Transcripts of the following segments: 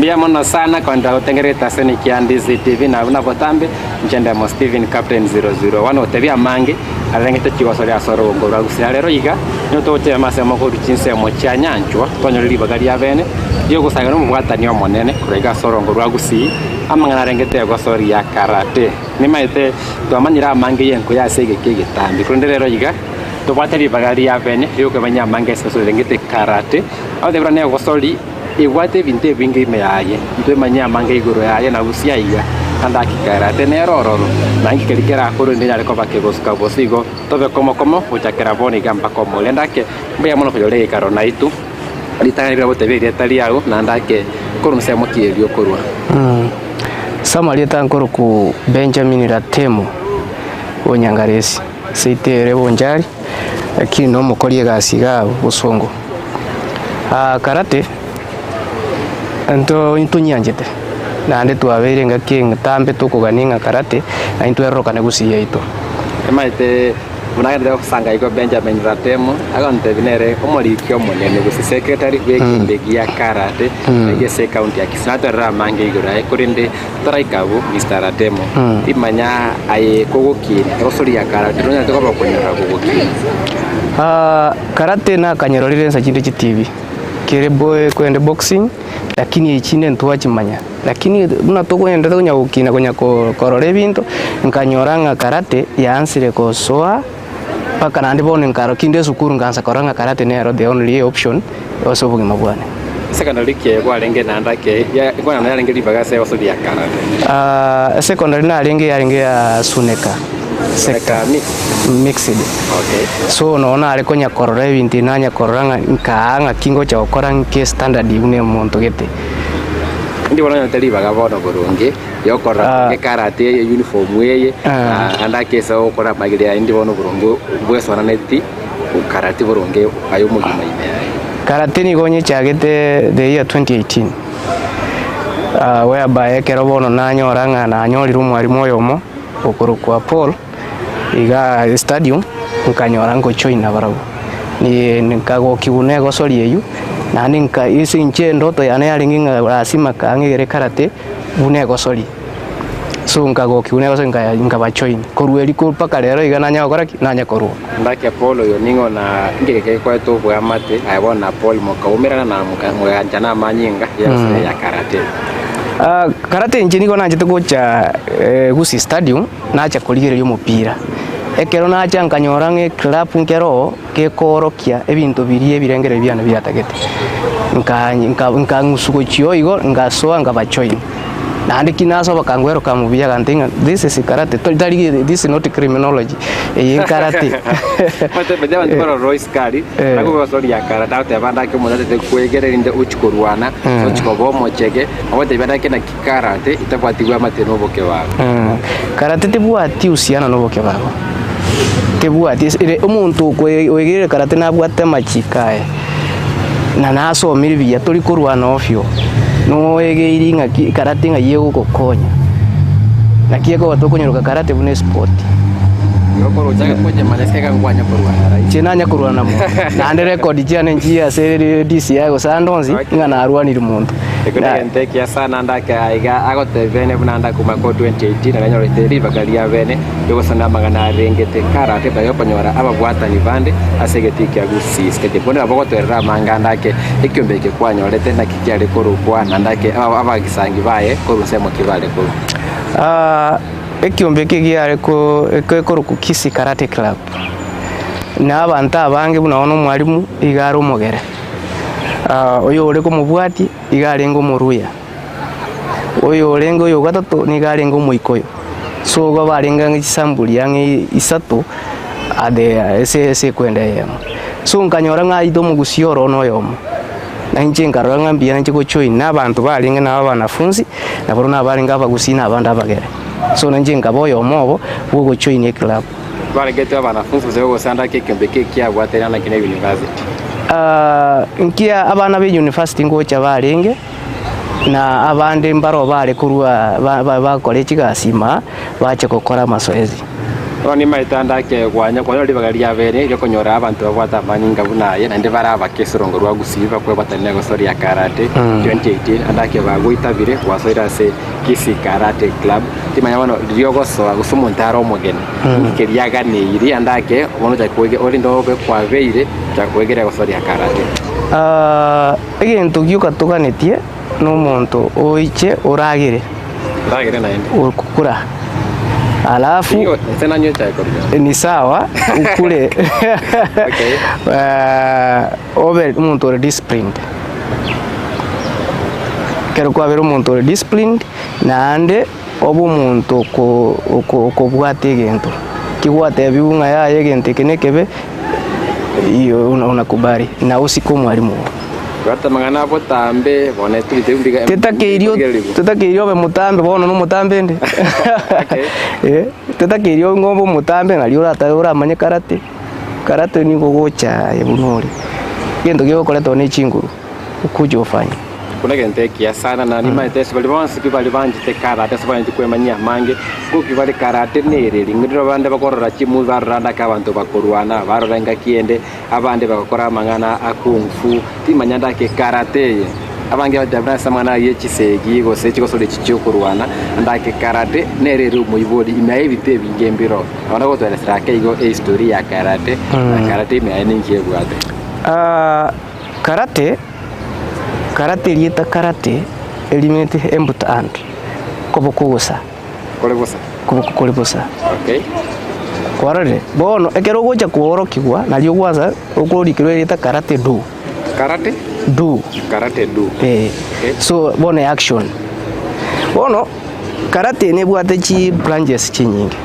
Mbia mono sana kwa nda utengereta seni Kiandizi TV na unapotambe mchenda mo Steven Captain 001 otebia mangi arengete kigosori asoro ngora gusya rero iga nyo tote masemo ko ruchinse mo chanyanchwa tonyo libagari abene yo gusanga no mubwatani omonene kurega soro ngora gusi amangana rengete gosori ya karate ni maite twamanyira mangi yenko ya sege kigitambi kunde rero iga tubwatari bagari abene yo kemanya mangi seso rengete karate au debra ne gosori igwate binte bingi meaye ntwe manya mangi iguru yaye na gusia iga anda kikarate nerororo nangi kelikera kuru ndina reko bakegosuka bosigo tobe komo uchakera boni gamba komo lendake mbya mono kujole karona itu litanga bote biri tali yao na ndake kuru msemo kielio kurwa sama lieta nkoro ku Benjamin Ratemo onyangaresi sitere bonjari lakini no mukolie gasiga busongo karate anto intunyanjete nande twabere ngake tambe tukuganinga karate na into eroka ne gusiya ito emaite munagenda kusanga iko Benjamin Ratemo agonte binere omorikyo monene gusi secretary wekindegi ya karate ngese county ya Kisarato ramange igura ekurinde taraikabu Mr. Ratemo imanya aye kogoki rosori ya karate ronya tokoba kunyora kogoki karate na kanyerorire sa chinde TV kere boy kwende boxing lakini ichine ntuwachimanya lakini muna tokwenda tonya ukina konya korore bintu nkanyoranga karate yansire ko soa paka nandi bone nkaro kinde sukuru nganza koranga karate nero the only option also bugima bwane secondary ke gwalenge nandake ya kwana nalenge libagase osodi ya karate secondary nalenge ya suneka seka mixed okay so naona ale konya korore bintu nanya koranga nkaanga kingo cha okoranga ke standard une muntu gete ndi bona teli bagabono burungi yokora ke karate ye uniform weye andake so okora magire ndi bona burungu bwesona neti karate burungi ayo mugima ime karate ni gonye chagete the year 2018 whereby kero bono nanyoranga na nyoriru mwarimu yomo okoro kwa Paul iga stadium nkanyora ngo choina barabu ni nkago kibune go sori yeyu na ninka isi nche ndoto yana yaringa rasima kangere karate bune go sori so nkago kibune go nka bachoin korueli ko paka rero iga nanya okora nanya koru ndake Paul yo ningo na ngeke kwa to bwa mate ayibona Paul mokaumira na mukangwa na manyinga ya karate karate njini ko nanje tugocha gusi stadium nacha kuligere mupira ekero nacha nkanyorange club nkero ke korokia ebintu birie birengere byana byatagete nka ngusuko chiyo igo ngasoa ngabachoin nandi kinaso bakangwero kamubya kantinga this is karate totally this is not criminology karate mate bajaba ndoro Royce Kari nakuba sori ya karate ate banda ke monate kwegere inde uchikorwana uchikobo mochege abote banda ke na karate itakwatiwa mate no boke wa karate tibwati usiana no boke wa tibwati umuntu kwegere karate nabwate machikae na naso miribiya tuli kurwana ofyo no egeiri nga karate nga yego kokonya na kieko watokonyoka karate bune sport yokoro jaga koje maneskeka ngwanya kurwana chenanya kurwana mo na ande record jane njia seri DC yago sandonzi ngana arwani limuntu ekonente kia sana ndake aiga agote bene bunanda kuma ko 2018 na nyoro teri bagalia bene yogo sana magana rengete karate bayo panyora abagwata ni bande asegetikia gusi skete bona abagote ra manga ndake ekyombeke kwanyorete na kikiale koru kwa ndake abagisangi baye koru semo kibale koru ekyombeke giare ko ekoru ku Kisi Karate Club na abantu abange bunaona mwalimu igaro mogere oyo ore ko mubwati igarengo muruya oyo orengo yo gatatu ni garengo muikoyo so go barenga ngisambuli yange isato ade ese kwenda yemo so nkanyora ngaido mugusioro no yomo na nje ngaranga mbia nje ko choin na abantu barenga na abanafunzi na borona barenga bagusina abanda bagere so nje ngaboyo mobo bwo choin club barengete abanafunzi zewo sanda kekembeke kia bwaterana kine university nkia abana be university ngocha barenge na abande mbaro bare kurwa ba college gasima bache kokora masoezi Roni maitanda ke kwanya kwa ndi bagaria bere yo konyora abantu babwata manyinga bunaye na ndi baraba kesorongo rwa gusiba kwa batane go story ya karate 2018 andake bagwitabire kwasoira se Kisi Karate Club timanya bano ryogo so gusumontaro mogene kiriaga ni iri andake bono ja kwege ori ndobe kwa beire ja kwegera go story ya karate egintu gyuka tuganetie no muntu oiche uragire naende ukukura alafu tena nyocha iko ni sawa ukule okay over muntu uri disciplined kero kwa bero muntu uri disciplined na ande obu muntu ko bwate gento kibwate biunga ya yegente kenekebe iyo unakubali na usiko mwalimu Rata mangana botambe bone tulitembiga tetakirio be mutambe bono no mutambe ndi tetakirio ngombo mutambe nalio rata uramanye karate ni gogocha ebunori gendo gyo koleto ni chinguru ukujo fanya kuna gente kia sana na ni maitesi bali bonse bali banjite karate sabanje kwemanya mange kuki bali karate nereri ngiro bande bakorora chimu baranda ka abantu bakorwana barorenga kiende abande bakora mangana akungfu timanyanda ke karate abange badabna samana yechisegi go sechi go sole chichokurwana ndake karate nereri muyibodi imayebite bingembiro abana go twele strake igo history ya karate karate imeaningie bwate karate lieta karate eliminate embut and kobokugusa kobokugusa okay kwarare bono ekero gocha kuorokigwa nalio gwaza okurikirwe lieta karate do okay. So bono action bono karate ne bwate chi branches chinyingi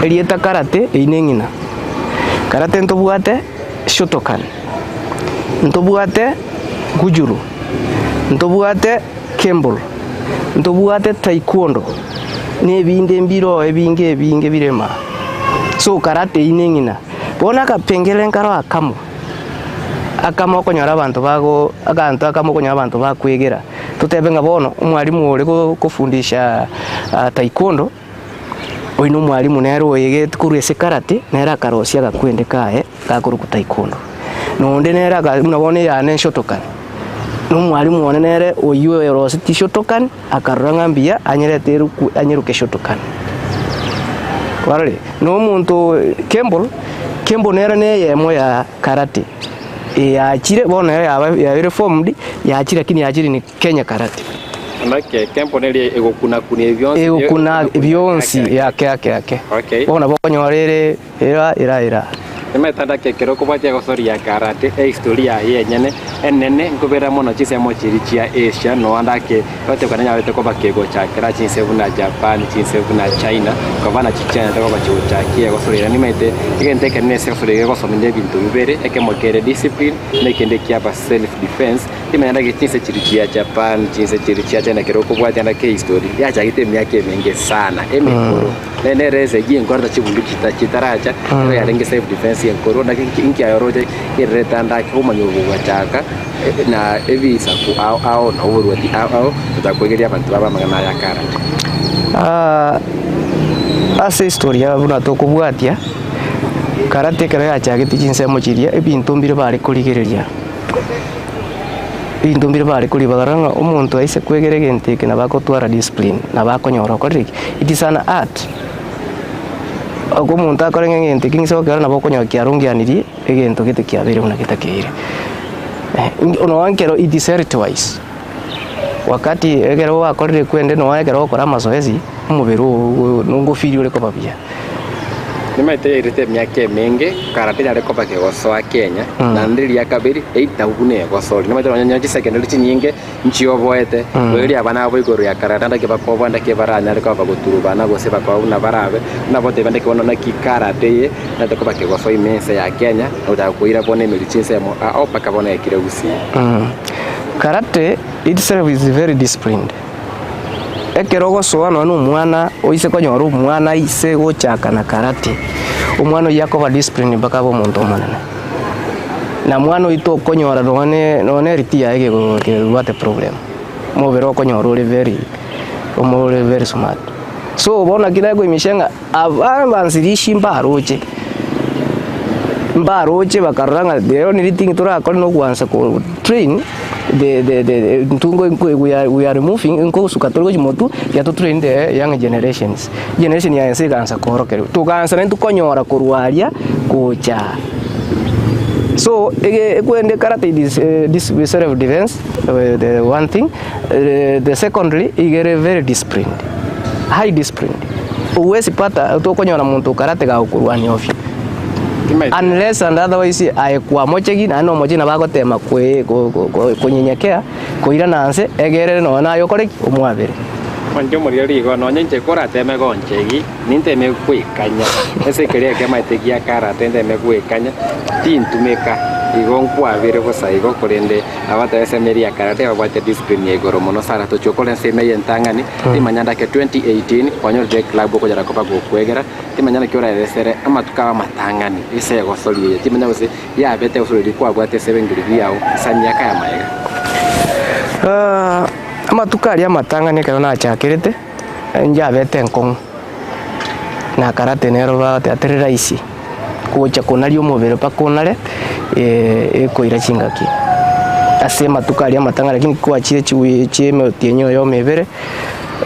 elieta karate einengina karate ntobwate shotokan ntobwate gujuru ntobwate kembol ntobwate taekwondo nebinde mbiro ebinge birema so karate inengina bona kapengele nkaro akamo konyora abantu bago akantu akamo konyora abantu bakwegera tutebenga bono umwalimu uri kufundisha taekwondo oino mwalimu nero oyegete kurese karate nera karosia gakwende kae gakuru ku taekwondo nonde nera ga unabone ya ne shotokan no mwalimu onenere oyiwe rose tishotokan akaranga mbia anyeruke shotokan warale no muntu kembol nera ne yemo ya karate ya chire bona ya reformed ya chire kini ya chire ni Kenya karate make kempo neli egokuna byonsi yake okay bona bonyorere era emetanda kekero ko bajya gosori ya karate historia yenyene enene ngobera mono chisemo chirichia Asia no andake bate kana nyawete ko bakego cha kera chinsevu na Japan chinsevu na China ko bana chichana ko bachucha kie gosori ni mete igente kene se gosori go sominde bintu bibere ekemokere discipline nekende kia ba self defense timenda ke chinse chirichia Japan chinse chirichia China kero ko bajya ndake history ya jagite myake menge sana emekoro nene reze ngorda chibundu chitaracha ya renge self defense ya corona kinki ayoroje kiretanda kumanyogo wachaka na evisa ku ao na uruti ao tutakwegeria abantu baba magana ya karate ase historia buna tokubwatia karate kare achagiti chinsemo chiria ebintu mbire bari kurigereria ibintu mbire bari kuribagaranga umuntu aise kwegere gente ke nabakotwara discipline nabakonyora koriki it is an art ako muntu akorenge ngente kingso kera nabo konyokia rungianirie egento gite kiabere una kitakire ono wankero it is twice wakati egero wakorire kwende no egero okora mazoezi umubiri nungo firi ule ko babia nimaite irite myake menge karate yale ko bake gosoa Kenya na ndiri yakabiri eitagune gosori nimaite onyonya secondary chinyinge nchioboete weri abana abo igoro ya karate ndake bakoba ndake baranya ariko baguturubana gose bakabuna barabe nabote bandake wono na kikarate ye ndako bake gosoa imense ya Kenya utakuira bone medicine mo opaka bone ekire gusi karate itself is very disciplined ekerogo soano no mwana oise konyoro mwana ise gochaka na karate umwana yakoba discipline bakabo muntu manene na mwana ito konyora none ritia ege go what a problem mo vero konyoro very smart So bona kila ko imishenga abanzirishi mbaroche bakaranga lero nilitingi tura ko no kwanza ko train the ntungo we are removing inko sukatolo motu ya to train the young generation ya nse kansa korokero tukansa nentu konyora kurwaria kucha. So kwende karate this self defense the one thing the secondly igere very disciplined, high disciplined. Uwezi pata utokonyora muntu karate ga kurwani ofi unless and otherwise aikwa mochegi na no mochina bagotema kunyenyekea kuira nanse egere no nayo koreki umwabere Onjo muri rigo no nyenje korate me gonchegi ninte me kwikanya ese kere ke maitegia karate nte me kwikanya tintumeka igon kwabere gosaigo kurende abata ese meria karate abate discipline yegoro mono sara to chokole se me yentangani timanyanda ke 2018 kwanyo de club ko jara kopa kwegera timanyanda ke ora esere amatuka matangani ise gosoliye timanya bose ya bete usuri kwa bwate 7 ngiri yao sanya kaya maega amatuka ya matangani kana achakirite nja bete nkong na karate nero ba teatrera isi kuocha konario mobere pakonare koira chingaki asema tukali amatanga lakini kwa chire chime tienyo yo mebere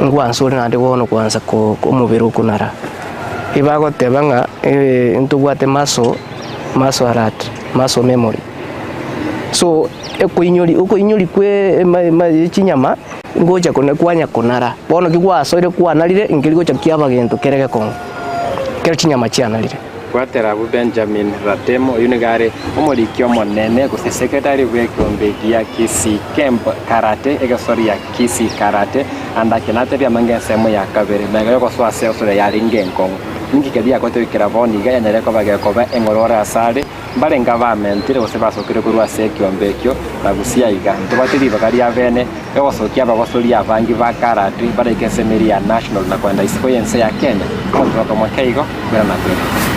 ngwansore nande wono kwanza ko mobere kunara ibago tebanga ntubwate maso maso memory so uko inyori kwe chinyama ngoja kwanya konara bono kigwasoire kwanarire ingirigo chakiaba gento kerege kon kero chinyama chianarire kwatera bu Benjamin Ratemo unigare omorikyo monene ko secretary wekombe ya Kisi Camp Karate egasori ya Kisi Karate anda kenate bya mangesemo ya kabere mega ko so asesore ya ringenko ningi kedia ko tekira boni ga nyere ko bage ko ba engorora asale bare government ire ose baso kire kurwa sekiombe kyo bagusia iga tubatiri bakari avene egoso kia bagosori avangi ba karate bare kesemeri ya national na kwenda isikoyense ya Kenya kwa kama kaigo bera na kwenda.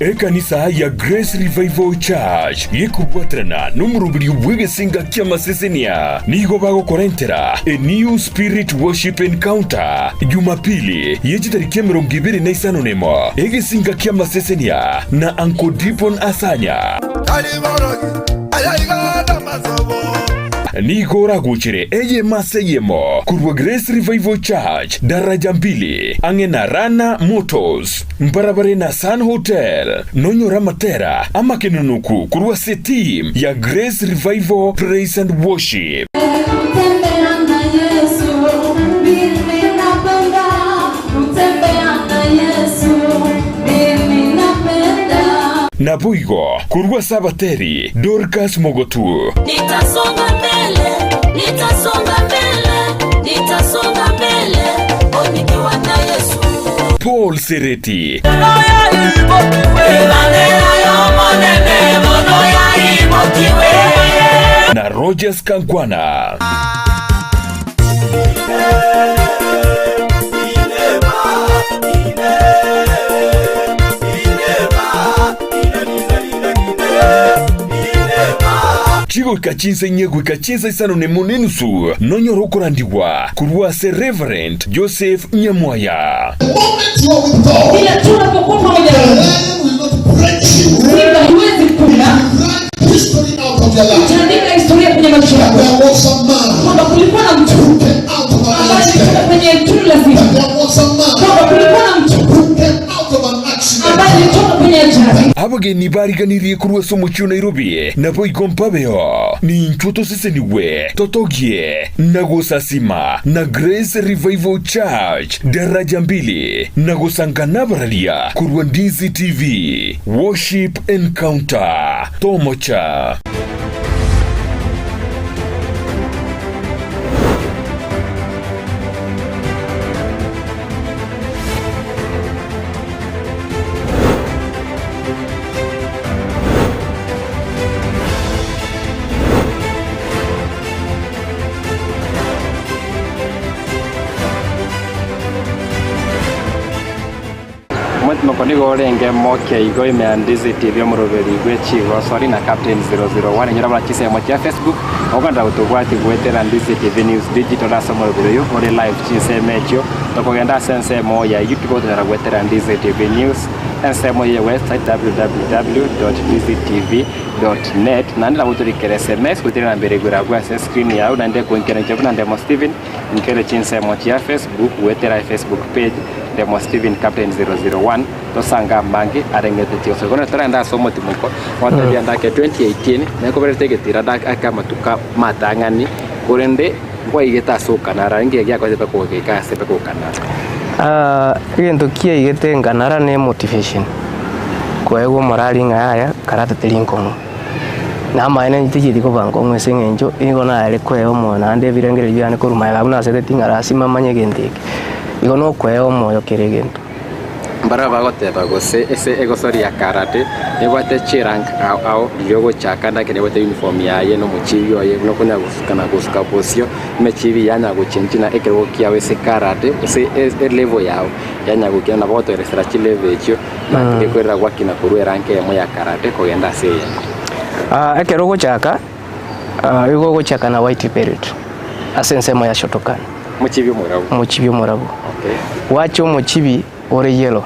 Ekanisa ya Grace Revival Church yekubwatrana numurubiri bwegesinga kya masesenia nigo bago korentera a new spirit worship encounter Jumapili yechitariki 25 nemo egesinga kya masesenia na Uncle Dipon Asanya Nigora guchire eye maseyemo kurwa Grace Revival Church daraja mbili angena Rana Motors mbarabare na Sun Hotel nonyora matera ama kenunuku kurwa team ya Grace Revival Praise and Worship na Buigo kurwa Sabateri Dorcas Mogotu nitasonga mbele nikiwa na Yesu Paul Sereti na Rogers Kankwana Chigo ikachinse nyegu ikachinse isano ne monenusu nonyoro kurandiwa kurwa se Reverend Joseph Nyamwaya. Bila tunapokuwa pamoja na Mungu huwezi kuna utaandika historia kwenye maisha yako kwamba kulikuwa na mtu ambaye alitoka kwenye tundu la zina kwamba kulikuwa na mtu ambaye alitoka kwenye ajali abageni bariganiriye kurwa somo cyo Nairobi nabo igompabeo ni nchuto seseniwe totogie nagosasima na Grace Revival Church daraja mbili nagosangana baralia kurwa Ndizi TV Worship Encounter Tomocha. mkoni gorenge moke igo imeandizi TV muruberi gwechigo sorry na Captain 001 nyora bakise mo cha Facebook oganda utugwati gwetera Ndizi TV News Digital asomo rubero uri live chise mecho tokogenda sense mo ya YouTube tera gwetera Ndizi TV News ensemo ye website www.ndizitv.net nandira buturikere SMS kutira mbere gura gwa screen yawe nande kunkere cyo nande mo Steven nkere chinse mo cha Facebook wetera Facebook page demo Steven Captain 001 tosanga mangi arengete tio so kono trenda somo timuko wata bianda ke 2018 nako bere tegetira dak akamatuka matangani kurende kwa igeta soka na rangi ya kwa ko ka sepe ko kana igento kia igete nganara ne motivation kwa ego morali ngaya karate telinkono na maana nyitiji ko bango mwese ngenjo ingo na ale kwa ego mona ande birengere byane ko rumaya babuna sete tingara simamanye gendeke igo no kwa ego moyo keregento bara bagoteba gose ese ego sori ya karate nebate chirang ao yogo chakanda ke nebate uniform yaye no muchibi yaye no kunya gusukana gusuka posio mechibi yanya guchinjina ekero kia wese karate ese level yao yanya gukia na boto research level echo na kwera gwakina kurwe ranke ya moya karate ko yenda se ekero go chaka igo go chaka na white belt asense moya Shotokan muchibi morabu okay wacho muchibi ore yellow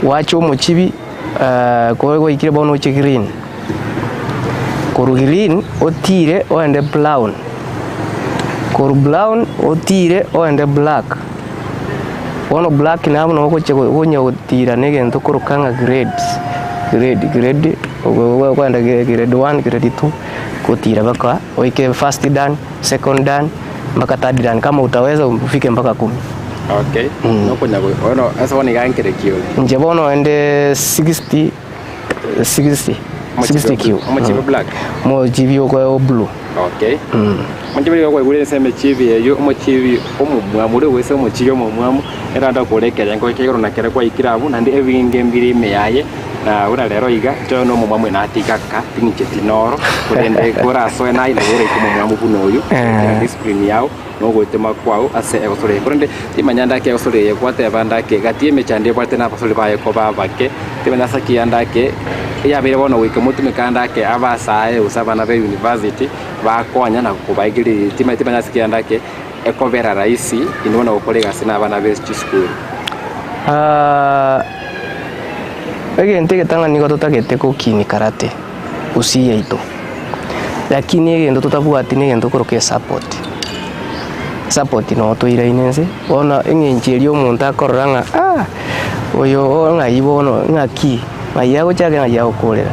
wacho muchibi ko ikire bono che green koru green otire oende brown koru brown otire oende black ono black nabo no ko che gonya otira negento koru kanga grade ko enda grade 1 grade 2 kotira baka oike first dan second dan mpaka third dan kama utaweza ufike mpaka 10. Okay. No kunya go. Ono asa woni ga nkere kiyo. Nje bono ende 60 kiyo. Mochibi black. Mochibi ko blue. Okay. Mochibi ko gure seme chibi yo mochibi omumwamure wese mochibi omumwamu era nda kurekera ngo kero na kere kwa ikirabu nandi evinge mbiri meyaye na ura lero iga to no mumwamwe na atikaka tinche tinoro kurende kura so na ile gore kumumwamu kunoyu discipline yao no gotema kwao ase egosore kurende timanyanda ke egosore ye kwate banda ke gatie mechande kwate na pasole baye ko babake timanya saki yanda ke ya bere bono wike mutume kanda ke abasae usabana be university bakonya na kubaigiri timanya saki yanda ke ekovera raisi inona ukolega sina bana be school egente ketanga niko tutagete ko kini karate usiye ito lakini egento tutabuati negento koroke support no to irainense ona engenjeri omuntu akororanga oyo nga ibono ngaki mayago chage nga yago kolera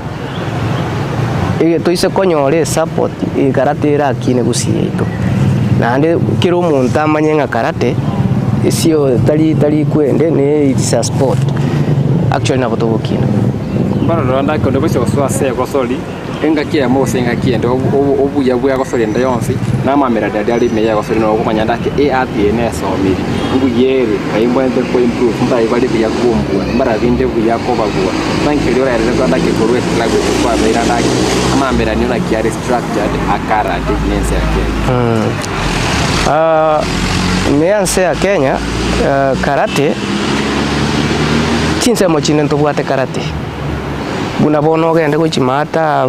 ege toise konyore support karate ra kine gusiye ito nande kiro omuntu amanye nga karate isio tali kwende ne it's a sport actually na botobokina bana ronda ko ndobose oswase ko soli engakia mose engakia ndo obuya buya ko soli ndo yonsi na mamera dadi ali meya ko soli no kumanya ndake ATNS omiri nguyere kaimbo ende ko improve mba ibali bya kumbwa mbara vinde buya ko bagwa banki lyo rere ndo ndake ko rwe klago ko abira ndake mamera ni na kia structured akara defense yake meanse ya Kenya karate chinse mo chinen to bwate karate buna bono gende ko chimata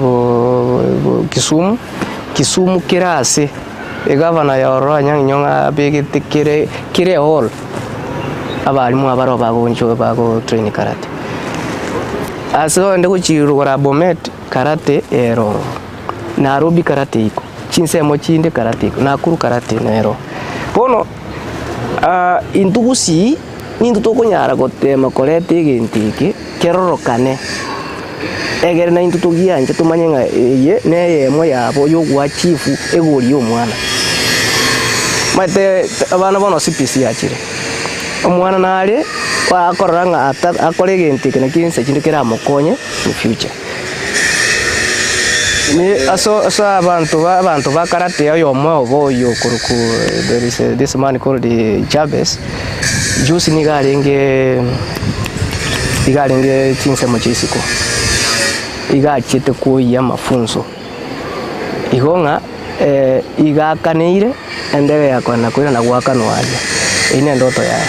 Kisumu kirase egavana ya Oronya nyonga begete kire hall abalimu abaro bagonjo bago train karate aso ende ko chirugora Bomet karate ero Nairobi karate iko chinse mo chinde karate iko Nakuru karate nero bono intugusi nindu tokonyara gotema korete gentike kerorokane egere na intu tugia nje tumanyenga ye neye mo yabo yogwa chifu egori omwana mate abana bono CPC achire omwana nale kwa akoranga akore gentike na kinse chinde kera mokonye in future ni aso abantu ba karate yo mo boyo kuruku there is this man called Chavez juice ni garenge chinse mo chisiko igachite kuya mafunzo igonga igakaneire endebe yakona kwira na gwaka nwaje ine ndoto ya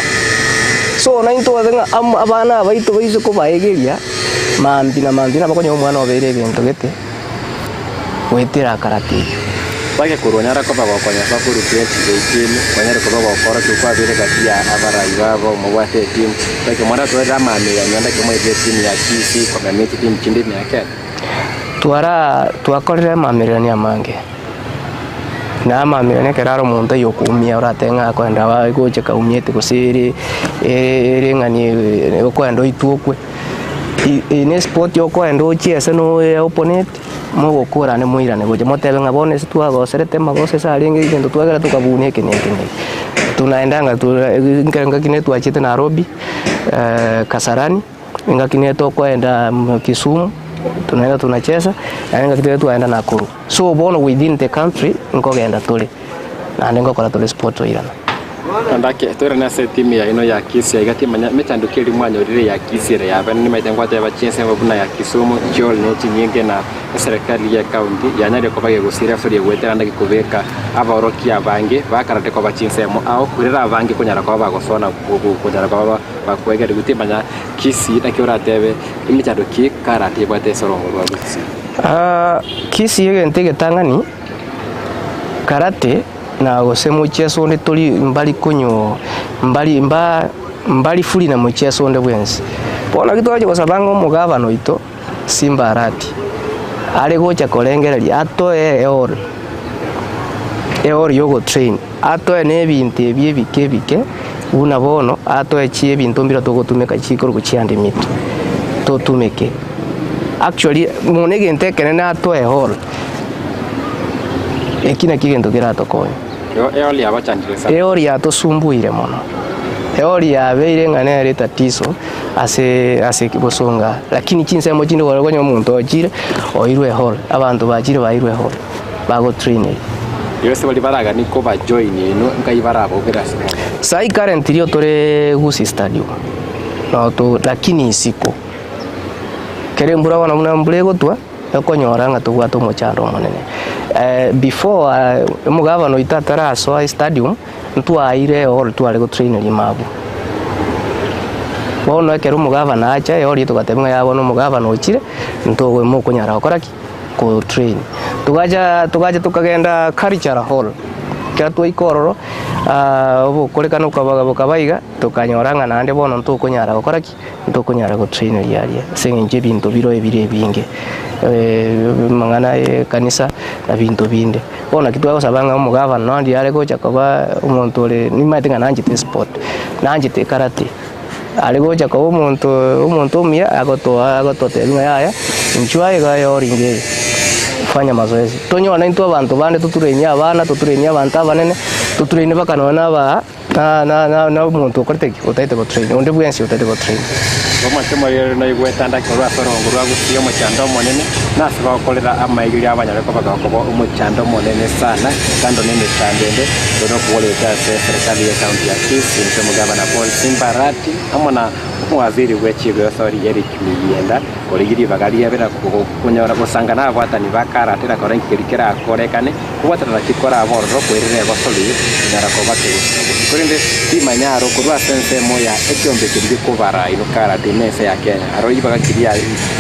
so na into athenga abana baitu baizo ko baegeria mambi na bakonyo mwana obere bintu gete wetira karate bage kuronyara ko bagokonya bakuru create team kwanyara ko bagokora kwa bere gatia abara ibabo mubate team bage mwana twera mami ya nyanda kemo ile team ya KC community team chindi myake twakorera mamirania mange na mamirania keraro muntu yokumia uratenga kwenda wa goje kaumyete kusiri ngani kwenda itukwe ine sport yokwenda ochiese no opponent mogokora ne muirane goje motebe ngabone twagoserete magose saringe igendo twagera tukabunie kineke tunaendanga ngakine twachite Nairobi Kasarani ngakine to kwenda Kisumu tunaenda tunacheza na ngakine tuaenda Nakuru so bono within the country ngogenda tuli na ngokora tuli sport irana andake tore na se timu ya ino ya Kisi ya igati manya metandukiri mwanyo rire ya Kisi ya bana ni maitengwa ta bachense babuna ya Kisumu Joel no tinyenge na serikali ya county ya nyari ko bage gusira furi gwetera ndaki kubeka aboroki abange bakarate ko bachense mo ao kurira abange kunyara ko bagosona kunyara ko bakwegera guti manya Kisi nakira tebe imitanduki karate bwate sorongo rwa Kisi Kisi yegentege tangani karate na gose mucheso ndi tuli mbali kunyo mbali fuli na mucheso ndi bwensi bona gitwaje kosabango mugabano ito Simba Arati ale gocha kolengereri ato eor yogo train ato ne bintu ebike una bono ato echie bintu mbira togotumeka chikoro kuchiande mitu to tumeke actually monege ntekene na ato ehor ekina kigendo kirato koyo eoli abachanjisa eoli atosumbuire mono eoli abeire ngane ari tatizo ase kibosonga lakini chinsemo chindi gogonyo muntu ochire oirwe hall abantu bachire bairwe hall bago training yose bali baraga niko ba join ino ngai barabo birasi sai currently otore Gusii Stadium no to lakini isiko kere mbura wana muna mburego twa yakonyoranga tugwato mochando monene before mugabano itatara so stadium ntwaire all twale go trainer limabu bono ekero mugabana acha yori tugatemwa yabo mugabano ochire ntogwe mo kunyara okoraki ko train tugaja tukagenda cultural hall kyatwa ikororo obo kolekana ukabaiga tukanyoranga nande bono ntukunyara okoraki ntukunyara go trainer yaria senje bintu biro ebire binge mangana kanisa na bintu binde bona kitu agosabanga umugabana nandi yale gocha koba umuntu ole nimatenga nanjite sport nanjite karate ale gocha ko umuntu umia agotote binga yaya nchwaye ga yoringe fanya mazoezi tonyona into abantu bande tuturenya abana tuturenya abantu abanene tuturenya bakanona ba na umuntu okorteki utaite go train onde bwensi utaite go train Roma chemo yero na igwetanda ko rwasorongo rwa gusiyo mu cyando monene nasi bakorera amayigiri abanyare ko bagakobo mu cyando monene sana kandi nene cyandende dono kuoleta serikali ya county ya Kisi nje mugabana Paul Simba Arati amona waziri w'ekigo sori Eric Miyenda oligiri bagari yabera kunyora gusangana abatani bakaratira korenkirikira akorekane kubatara kikora aboro kwerere basoli nyara ko bate kurinde imanyaro kurwa sense moya ekyombe kiri kubara ino karate mese ya Kenya aroi bagakiria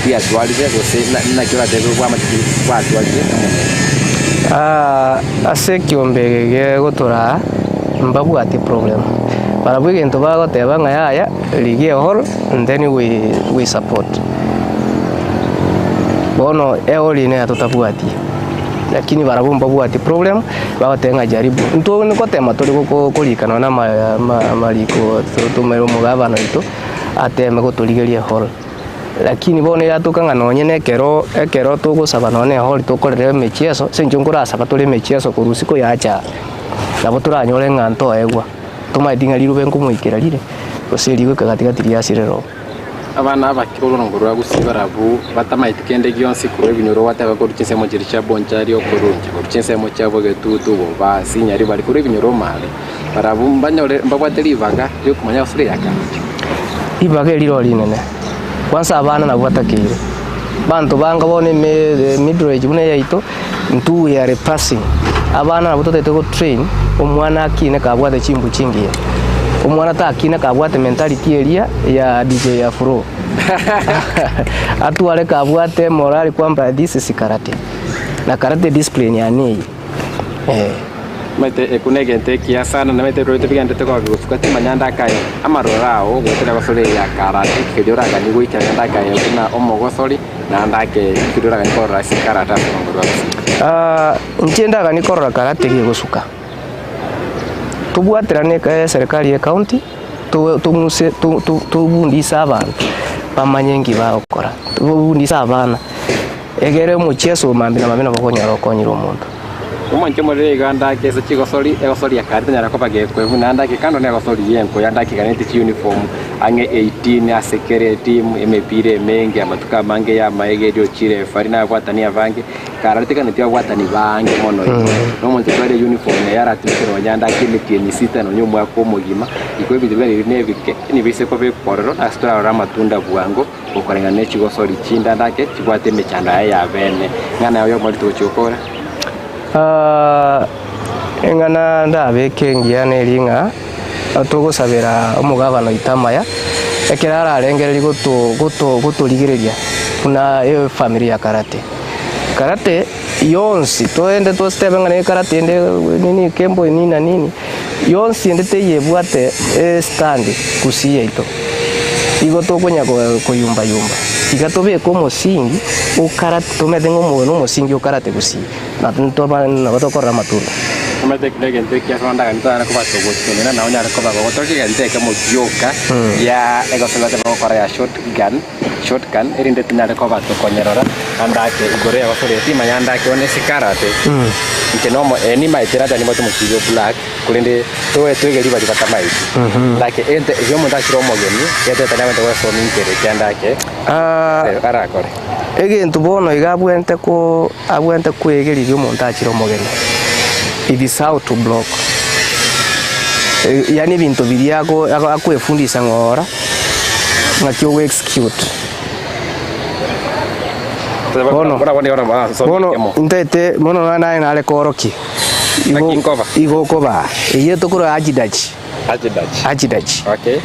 pia twalize gose na kira dego kwa matiki kwa twalize ase kyombe gegotora mbabu ati problem barabwige into bagoteba ngaya ligie hall and then we support bono eoli ne atotabwati lakini barabumba bwati problem bagotenga jaribu nto niko tema toli kolikana na maliko tumero mugabano ito ateme gotoligerie hall lakini bono yatukanga nonye ekero tugusaba none hall tukorere mechieso senjungura saba tuli mechieso kurusiko yacha nabo turanyore nganto egwa tumaidinga lirube nkumuikira lire osiriwe kagatigati ya sirero abana bakiroro ngorwa gusibarabu batamayitikende gyonsi kure binyoro wataka ko rukinse mo girisha bonjari okurunje ko rukinse mo cyabo getutu bo basi nyari bari kure binyoro male barabu mbanyore mbabwateri baga yo kumanya usire yakanje ibaga liro linene kwanza abana nabo batakire bantu banga bone middle age bune yaito ntu ya repassing abana nabo totete go train omwana akine kabwate chimbu chingiye umwana takina kabwate mentality area ya DJ Afro atuale kabwate morali kwamba this is karate na karate discipline yani mete ekunegente kia sana na mete roite bigande te kwa gusuka manyanda kai amarorao gutera basore ya karate kidora gani guita nyanda kai kuna omogosori na ndake kidora gani korra sikarata ngorwa ntienda gani korra karate gusuka tubwaterane ka serikali ya county tubundisa abantu bamanyengi bakora tubundisa abana egere mucheso mambina mabina bakonyara okonyira omuntu umonje muri Uganda kese chigosori egosori ya karate nyara kopage kwevu nandake kando ne egosori yenko yandake kaneti uniform ange 18 ya security emepire mengi amatuka mange ya maegerio chire farina bwatania vange karate kaneti bwatani bange mono no monje twale uniform ya ratiro yandake mitieni sita no nyumwa ko mugima iko bidibere nebike ni bise ko be pororo astra ramatunda bwango ukorenga ne chigosori chinda ndake chibwate mechanda ya bene ngana yo muri tuchokora engana ndabeke ngiane linga atugusabira omugabano itamaya ekirara arengereri gutuligireria kuna iyo family ya karate yonsi toende to step ngane karate ende nini kembo nini nini yonsi ende teyebwate stand kusiye ito igo tokonya kuyumba igatobe ko musingi ukarate tumedengo muno musingi ukarate kusi na tuntoba na batokora matunda umete klegente kia sonda kanta ko bato gutene na onya ko bago to kigente ke mo yoka ya ego sala te bakora ya shotgun erinde tinare ko bato konyerora andake igore ya basore tima yandake one sikarate ikenomo eni maitera tani moto mukiyo black kulinde to twege liba dibata mai like ente yo mo ndashiro mogeni yete tani mente wa so minkere kyandake arakore egentu bono igabwente ko abwente kwegeri yo mo ndashiro mogeni it is how to block yani bintu biriago akwefundisa ngora ngakyo we execute bono ntete mono nae nale koroki igokoba iyo tokoro ajidachi okay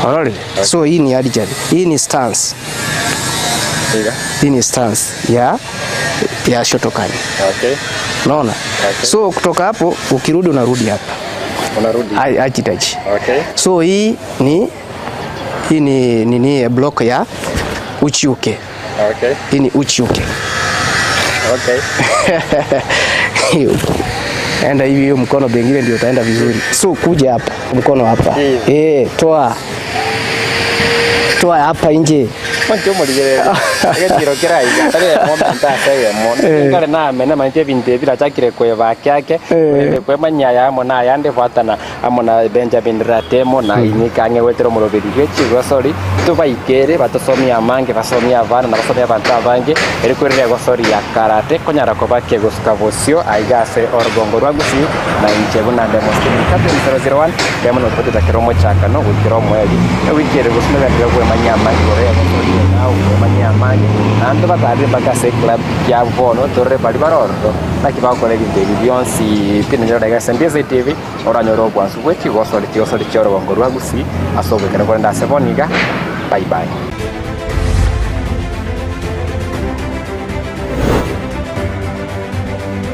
alright so hii ni ajidachi hii ni stance hii ni stance ya Shotokan okay naona so kutoka hapo ukirudi unarudi hapa ajidachi okay so hii ni block ya uchiuke okay hii ni uchiuke okay enda hivi mkono bengine ndio utaenda vizuri so kuja hapa mkono hapa toa hapa nje mwanzo muligerera egekiro kiraiga tare momenta sege mon ngare na mena manje binte bila chakire kwe bakyake kwe manyaya mona yande fatana amona Benjamin Ratemo na inikanye wetero mulobiri gechi gosori tubaikere batosomia mangi basomia abana na basomia banta bangi erikwirira gosori ya karate konyara ko bakke gosuka bosio aigase orgongo rwagusi na inchebu na demonstration captain 001 demono pote takiromo chaka no gukiromo ebi wikere gosumira kwe manyama gore au manyama ando batari bakase club ya bono torre bali baroro nakibao kolegi ndeli bionsi tinero daga sembeze TV oranyoro bwansu wechi gosori choro ngorwa gusi asobe kana kwenda seboniga bye bye.